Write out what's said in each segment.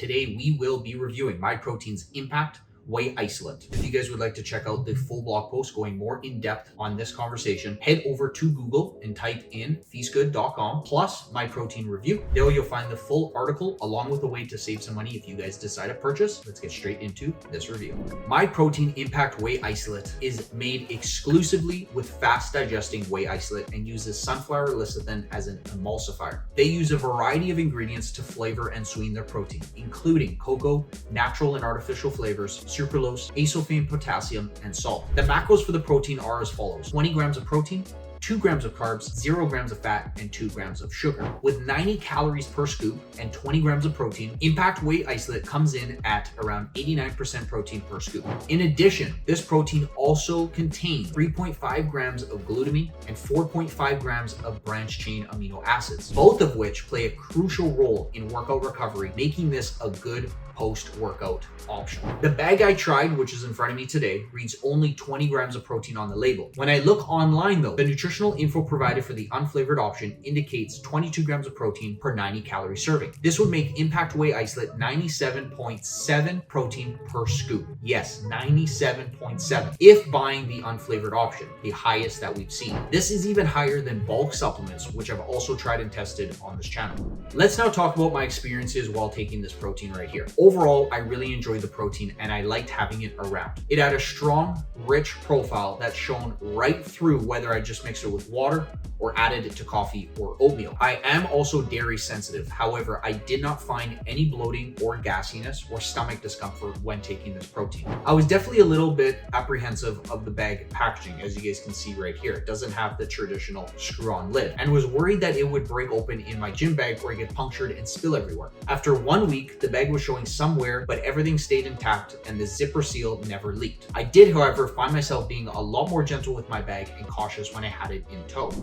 today we will be reviewing MyProtein's Impact Whey Isolate. If you guys would like to check out the full blog post going more in depth on this conversation, head over to Google and type in feastgood.com plus MyProtein review. There you'll find the full article along with a way to save some money if you guys decide to purchase. Let's get straight into this review. MyProtein Impact Whey Isolate is made exclusively with fast digesting whey isolate and uses sunflower lecithin as an emulsifier. They use a variety of ingredients to flavor and sweeten their protein, including cocoa, natural and artificial flavors, sucralose, lecithin, potassium, and salt. The macros for the protein are as follows: 20 grams of protein, 2 grams of carbs, 0 grams of fat, and 2 grams of sugar. With 90 calories per scoop and 20 grams of protein, Impact Whey Isolate comes in at around 89% protein per scoop. In addition, this protein also contains 3.5 grams of glutamine and 4.5 grams of branched chain amino acids, both of which play a crucial role in workout recovery, making this a good post-workout option. The bag I tried, which is in front of me today, reads only 20 grams of protein on the label. When I look online though, the nutritional info provided for the unflavored option indicates 22 grams of protein per 90 calorie serving. This would make Impact Whey Isolate 97.7 protein per scoop. Yes, 97.7. If buying the unflavored option, the highest that we've seen. This is even higher than bulk supplements, which I've also tried and tested on this channel. Let's now talk about my experiences while taking this protein right here. Overall, I really enjoyed the protein and I liked having it around. It had a strong, rich profile that's shown right through whether I just mixed it with water or added it to coffee or oatmeal. I am also dairy sensitive. However, I did not find any bloating or gassiness or stomach discomfort when taking this protein. I was definitely a little bit apprehensive of the bag packaging, as you guys can see right here. It doesn't have the traditional screw-on lid, and was worried that it would break open in my gym bag or get punctured and spill everywhere. After 1 week, the bag was showing some wear, but everything stayed intact and the zipper seal never leaked. I did, however, find myself being a lot more gentle with my bag and cautious when I had it in tow.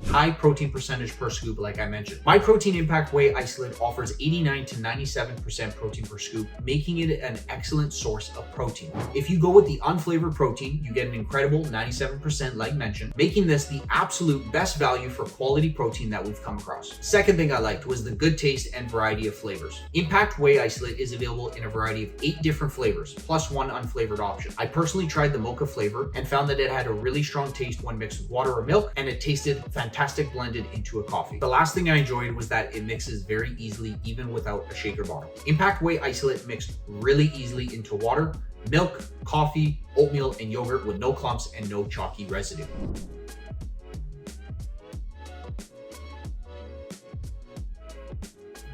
High protein percentage per scoop, like I mentioned. MyProtein Impact Whey Isolate offers 89 to 97% protein per scoop, making it an excellent source of protein. If you go with the unflavored protein, you get an incredible 97% like mentioned, making this the absolute best value for quality protein that we've come across. Second thing I liked was the good taste and variety of flavors. Impact Whey Isolate is available in a variety of 8 different flavors, plus 1 unflavored option. I personally tried the mocha flavor and found that it had a really strong taste when mixed with water or milk, and it tasted fantastic blended into a coffee. The last thing I enjoyed was that it mixes very easily even without a shaker bottle. Impact Whey Isolate mixed really easily into water, milk, coffee, oatmeal, and yogurt with no clumps and no chalky residue.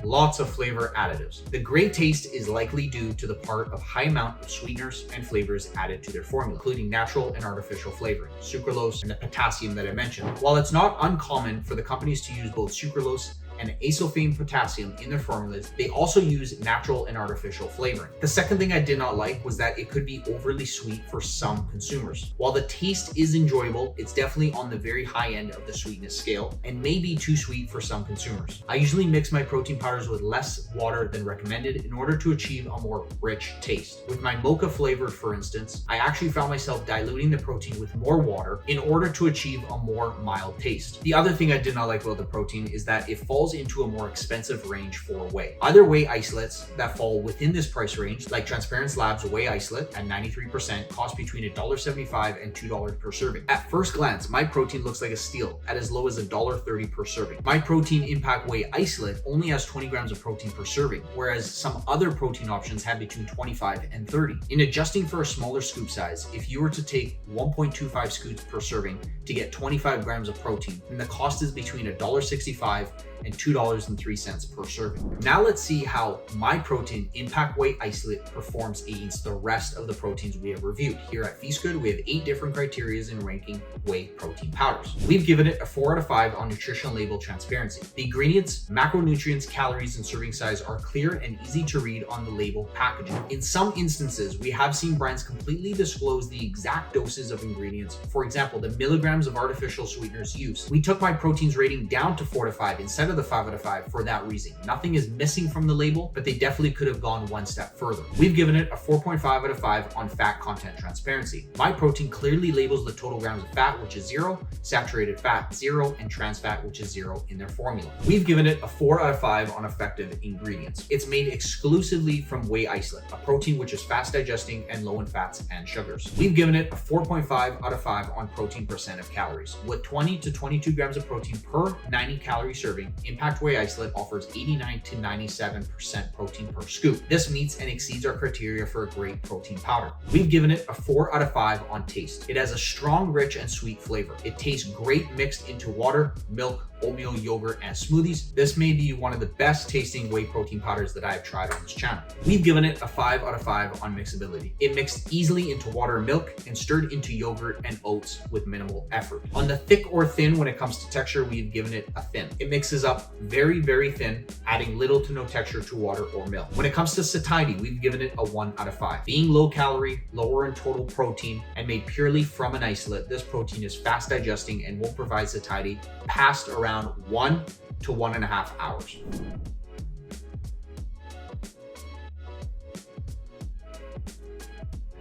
Lots of flavor additives. The great taste is likely due to the part of high amount of sweeteners and flavors added to their formula, including natural and artificial flavoring, sucralose, and the potassium that I mentioned. While it's not uncommon for the companies to use both sucralose and lecithin potassium in their formulas, they also use natural and artificial flavoring. The second thing I did not like was that it could be overly sweet for some consumers. While the taste is enjoyable, it's definitely on the very high end of the sweetness scale and may be too sweet for some consumers. I usually mix my protein powders with less water than recommended in order to achieve a more rich taste. With my mocha flavor, for instance, I actually found myself diluting the protein with more water in order to achieve a more mild taste. The other thing I did not like about the protein is that it falls into a more expensive range for whey. Other whey isolates that fall within this price range, like Transparent Labs Whey Isolate at 93%, cost between $1.75 and $2 per serving. At first glance, MyProtein looks like a steal at as low as $1.30 per serving. MyProtein Impact Whey Isolate only has 20 grams of protein per serving, whereas some other protein options have between 25 and 30. In adjusting for a smaller scoop size, if you were to take 1.25 scoops per serving to get 25 grams of protein, then the cost is between $1.65 and $2.03 per serving. Now let's see how MyProtein Impact Whey Isolate performs against the rest of the proteins we have reviewed. Here at FeastGood, we have 8 different criteria in ranking whey protein powders. We've given it a 4 out of 5 on nutritional label transparency. The ingredients, macronutrients, calories, and serving size are clear and easy to read on the label packaging. In some instances, we have seen brands completely disclose the exact doses of ingredients. For example, the milligrams of artificial sweeteners used. We took MyProtein's rating down to 4 to 5 instead of another 5 out of 5 for that reason. Nothing is missing from the label, but they definitely could have gone one step further. We've given it a 4.5 out of 5 on fat content transparency. MyProtein clearly labels the total grams of fat, which is 0, saturated fat 0, and trans fat, which is 0 in their formula. We've given it a 4 out of 5 on effective ingredients. It's made exclusively from whey isolate, a protein which is fast digesting and low in fats and sugars. We've given it a 4.5 out of 5 on protein percent of calories. With 20 to 22 grams of protein per 90 calorie serving, Impact Whey Isolate offers 89 to 97% protein per scoop. This meets and exceeds our criteria for a great protein powder. We've given it a 4 out of 5 on taste. It has a strong, rich, and sweet flavor. It tastes great mixed into water, milk, oatmeal, yogurt, and smoothies. This may be one of the best tasting whey protein powders that I've tried on this channel. We've given it a 5 out of 5 on mixability. It mixed easily into water and milk and stirred into yogurt and oats with minimal effort. On the thick or thin, when it comes to texture, we've given it a thin. It mixes up very, very thin, adding little to no texture to water or milk. When it comes to satiety, we've given it a 1 out of 5. Being low calorie, lower in total protein, and made purely from an isolate, this protein is fast digesting and will provide satiety past around 1 to 1.5 hours.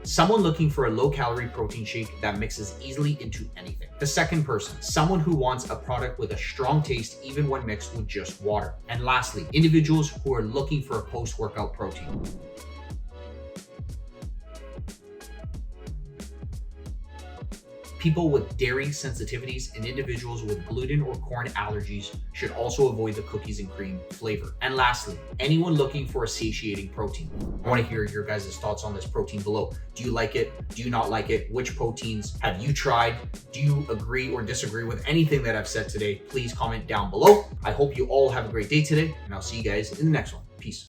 Someone looking for a low-calorie protein shake that mixes easily into anything. The second person, someone who wants a product with a strong taste even when mixed with just water. And lastly, individuals who are looking for a post-workout protein. People with dairy sensitivities and individuals with gluten or corn allergies should also avoid the cookies and cream flavor. And lastly, anyone looking for a satiating protein. I want to hear your guys' thoughts on this protein below. Do you like it? Do you not like it? Which proteins have you tried? Do you agree or disagree with anything that I've said today? Please comment down below. I hope you all have a great day today, and I'll see you guys in the next one. Peace.